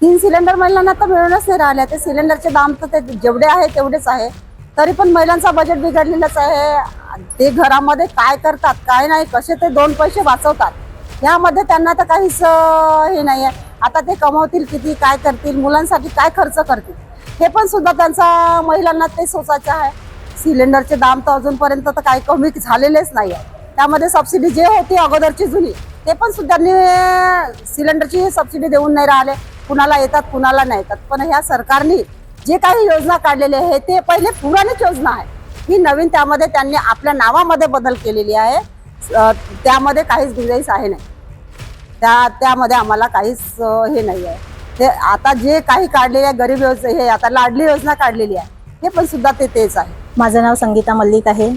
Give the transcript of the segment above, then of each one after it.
3 cylinder महिलांना तर मिळूनच नाही राहिले. ते सिलेंडरचे दाम तर ते जेवढे आहे तेवढेच आहे. तरी पण महिलांचा बजेट बिघडलेलाच आहे. ते घरामध्ये काय करतात काय नाही, कसे ते 2 पैसे वाचवतात यामध्ये त्यांना तर काहीच हे नाही आहे. आता ते कमवतील किती, काय करतील, मुलांसाठी काय खर्च करतील, हे पण सुद्धा त्यांचा महिलांना ते सोचायचं आहे. सिलेंडरचे दाम तर अजूनपर्यंत तर काही कमी झालेलेच नाही आहे. त्यामध्ये सबसिडी जे होती अगोदरची जुनी, ते पण सुद्धा सिलेंडरची सबसिडी देऊन नाही राहिले. कुणाला येतात कुणाला नाही येतात. पण ह्या सरकारने जे काही योजना काढलेली आहे ते पहिले पुराणीच योजना आहे. ही नवीन त्यामध्ये त्यांनी आपल्या नावामध्ये बदल केलेली आहे. त्यामध्ये काहीच गुंजाईश आहे नाही. त्यामध्ये आम्हाला काहीच हे नाही आहे. ते आता जे काही काढलेले आहे गरीब योजना, हे आता लाडली योजना काढलेली आहे, हे पण सुद्धा तेच आहे. माझं नाव संगीता मल्लिक आहे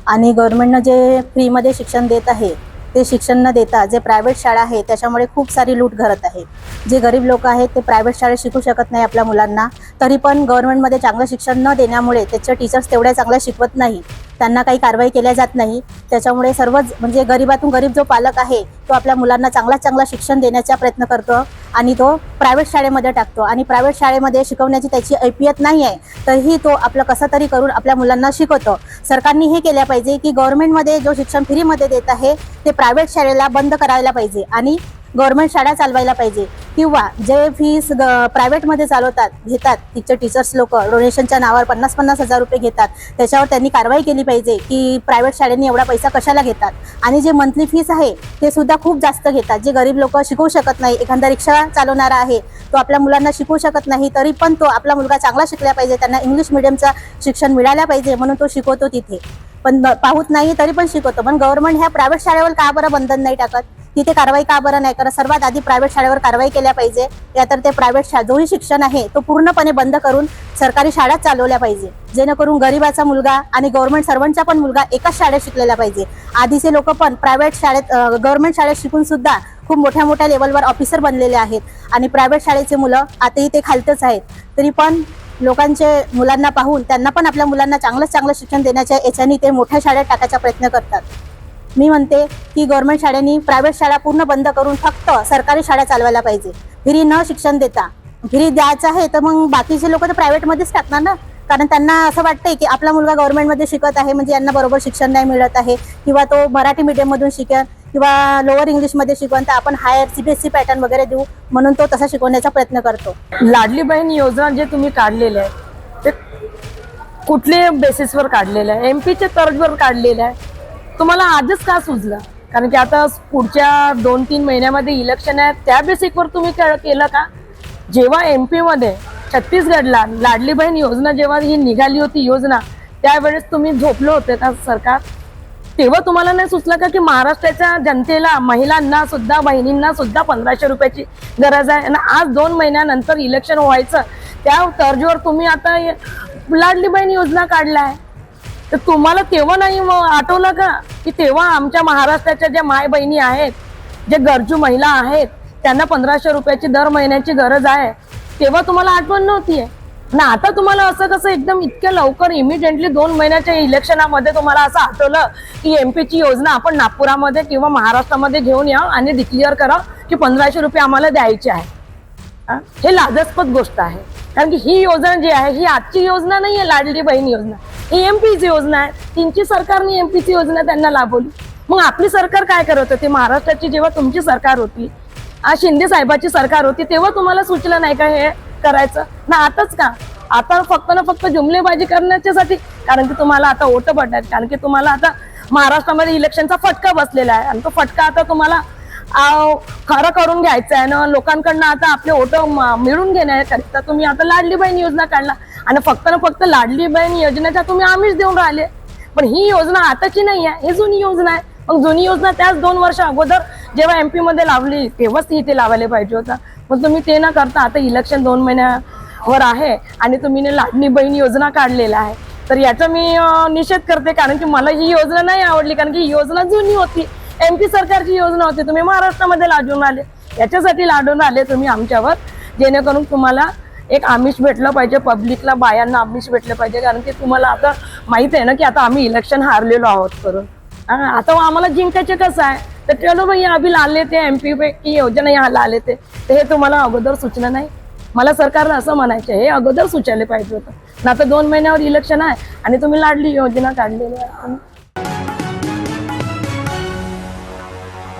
आणि गव्हर्नमेंटनं जे फ्रीमध्ये शिक्षण देत आहे ते शिक्षण न देता जे प्रायव्हेट शाळा आहे त्याच्यामुळे खूप सारी लूट घडत आहे. जे गरीब लोक आहेत ते प्रायव्हेट शाळेत शिकू शकत नाही आपल्या मुलांना, तरी पण गव्हर्नमेंटमध्ये चांगलं शिक्षण न देण्यामुळे त्याचे टीचर्स तेवढ्या चांगल्या शिकवत नाही, त्यांना काही कारवाई केल्या जात नाही. त्याच्यामुळे सर्वच म्हणजे गरीबातून गरीब जो पालक आहे तो आपल्या मुलांना चांगला शिक्षण देण्याचा प्रयत्न करतो आणि तो प्रायव्हेट शाळेमध्ये टाकतो आणि प्रायव्हेट शाळेमध्ये शिकवण्याची त्याची ऐपियत नाही आहे, तरीही तो आपलं कसं तरी करून आपल्या मुलांना शिकवतो. सरकारने हे केलं पाहिजे की गव्हर्नमेंटमध्ये जो शिक्षण फ्रीमध्ये देत आहे ते प्रायव्हेट शाळेला बंद करायला पाहिजे आणि गव्हर्नमेंट शाळा चालवायला पाहिजे. किंवा जे फीस प्रायव्हेटमध्ये घेतात टीचर्स लोक डोनेशनच्या नावावर 50-50 हजार रुपये घेतात, त्याच्यावर त्यांनी कारवाई केली पाहिजे की प्रायव्हेट शाळेंनी एवढा पैसा कशाला घेतात. आणि जे मंथली फीस आहे ते सुद्धा खूप जास्त घेतात. जे गरीब लोक शिकवू शकत नाही, एखादा रिक्षा चालवणारा आहे तो आपल्या मुलांना शिकवू शकत नाही, तरी पण तो आपला मुलगा चांगला शिकला पाहिजे, त्यांना इंग्लिश मिडियमचं शिक्षण मिळालं पाहिजे म्हणून तो शिकवतो तिथे. पण पाहत नाही तरी पण शिकवतो. पण गव्हर्नमेंट ह्या प्रायव्हेट शाळेवर का बरं बंधन नाही टाकत, तिथे कारवाई का बरं नाही करत? सर्वात आधी प्रायव्हेट शाळेवर कारवाई केल्या पाहिजे. या तर ते प्रायव्हेट जोही शिक्षण आहे तो पूर्णपणे बंद करून सरकारी शाळा चालवल्या पाहिजे, जेणेकरून गरीबाचा मुलगा आणि गव्हर्नमेंट सर्वंटचा पण मुलगा एकाच शाळेत शिकलेला पाहिजे. आधीचे लोक पण प्रायव्हेट शाळेत गव्हर्नमेंट शाळेत शिकून सुद्धा खूप मोठ्या लेवलवर ऑफिसर बनलेले आहेत आणि प्रायव्हेट शाळेचे मुलं आताही ते खालतच आहेत. तरी पण लोकांचे मुलांना पाहून त्यांना पण आपल्या मुलांना चांगलं शिक्षण देण्याच्या याच्याने ते मोठ्या शाळेत टाकायचा प्रयत्न करतात. मी म्हणते की गव्हर्नमेंट शाळेनी प्रायव्हेट शाळा पूर्ण बंद करून फक्त सरकारी शाळा चालवायला पाहिजे. फ्री न शिक्षण देता, फ्री द्यायचं आहे तर मग बाकीचे लोक तर प्रायव्हेटमध्येच टाकणार ना, कारण त्यांना असं वाटतंय की आपला मुलगा गव्हर्नमेंटमध्ये शिकत आहे म्हणजे यांना बरोबर शिक्षण नाही मिळत आहे, किंवा तो मराठी मीडियममधून शिकेल किंवा लोअर इंग्लिशमध्ये शिकवून तर आपण हायर CBSE पॅटर्न वगैरे देऊ, म्हणून तो तसा शिकवण्याचा प्रयत्न करतो. लाडली बहीण योजना जे तुम्ही काढलेले आहे ते कुठल्या बेसिसवर काढलेलं आहे? MP च्या तर्जवर काढलेलं आहे. तुम्हाला आजच का सुचलं? कारण की आता पुढच्या 2-3 महिन्यामध्ये इलेक्शन आहे, त्या बेसिकवर तुम्ही केलं का? जेव्हा MP मध्ये छत्तीसगडला लाडली बहीण योजना जेव्हा ही निघाली होती योजना, त्यावेळेस तुम्ही झोपलो होते का सरकार? तेव्हा तुम्हाला नाही सुचलं का की महाराष्ट्राच्या जनतेला, महिलांना सुद्धा, बहिणींना सुद्धा 1500 रुपयाची गरज आहे आणि आज 2 महिन्यानंतर इलेक्शन व्हायचं, त्या तर्जवर तुम्ही आता लाडली बहीण योजना काढलाय. तर तुम्हाला तेव्हा नाही आठवलं का की तेव्हा आमच्या महाराष्ट्राच्या ज्या माय बहिणी आहेत, जे गरजू महिला आहेत, त्यांना 1500 रुपयाची दर महिन्याची गरज आहे, तेव्हा तुम्हाला आठवण नव्हती ना? आता तुम्हाला असं कसं एकदम इतक्या लवकर इमिडिएटली 2 महिन्याच्या इलेक्शनामध्ये तुम्हाला असं आठवलं की MP ची योजना आपण नागपुरामध्ये किंवा महाराष्ट्रामध्ये घेऊन या आणि डिक्लेअर करा की 1500 रुपये आम्हाला द्यायचे आहे? हे लाजास्पद गोष्ट आहे. कारण की ही योजना जी आहे ही आजची योजना नाही आहे. लाडली बहीण योजना ही MP ची योजना आहे. त्यांची सरकारने MP ची योजना त्यांना लाभवली. मग आपली सरकार काय करत होती? महाराष्ट्राची जेव्हा तुमची सरकार होती, शिंदे साहेबाची सरकार होती, तेव्हा तुम्हाला सुचलं नाही का हे करायचं ना? आताच का? आता फक्त जुमलेबाजी करण्याच्यासाठी, कारण की तुम्हाला आता वोट पडतात, कारण की तुम्हाला आता महाराष्ट्रामध्ये इलेक्शनचा फटका बसलेला आहे आणि तो फटका आता तुम्हाला खरं करून घ्यायचं आहे ना. लोकांकडनं आता आपले वोट मिळून घेण्याकरिता तुम्ही आता लाडली बहीण योजना काढला आणि फक्त लाडली बहीण योजनेचा तुम्ही आमिष देऊन राहिले. पण ही योजना आताची नाही आहे, ही जुनी योजना आहे. मग जुनी योजना त्याच 2 वर्ष अगोदर जेव्हा MP मध्ये लावली तेव्हाच ती इथे लावायला पाहिजे होता. मग तुम्ही ते न करता आता इलेक्शन 2 महिन्यावर आहे आणि तुम्ही लाडली बहीण योजना काढलेला आहे. तर याचा मी निषेध करते, कारण की मला ही योजना नाही आवडली, कारण की ही योजना जुनी होती. MP सरकारची योजना होती, तुम्ही महाराष्ट्रामध्ये लादून आले. याच्यासाठी लादून आले तुम्ही आमच्यावर, जेणेकरून तुम्हाला एक आमिष भेटलं पाहिजे, पब्लिकला, बायांना आमिष भेटलं पाहिजे. कारण की तुम्हाला आता माहित आहे ना की आता आम्ही इलेक्शन हारलेलो आहोत करून. आता आम्हाला जिंकायचे कसं आहे? तर चलो भाई अभी लाले ते MP की योजना यहाँ लाले ते, हे तुम्हाला अगोदर सूचना नाही? मला सरकारला असं म्हणायचं हे अगोदर सुचायला पाहिजे होतं ना. आता 2 महिन्यावर इलेक्शन आहे आणि तुम्ही लाडली योजना काढलेली आहे.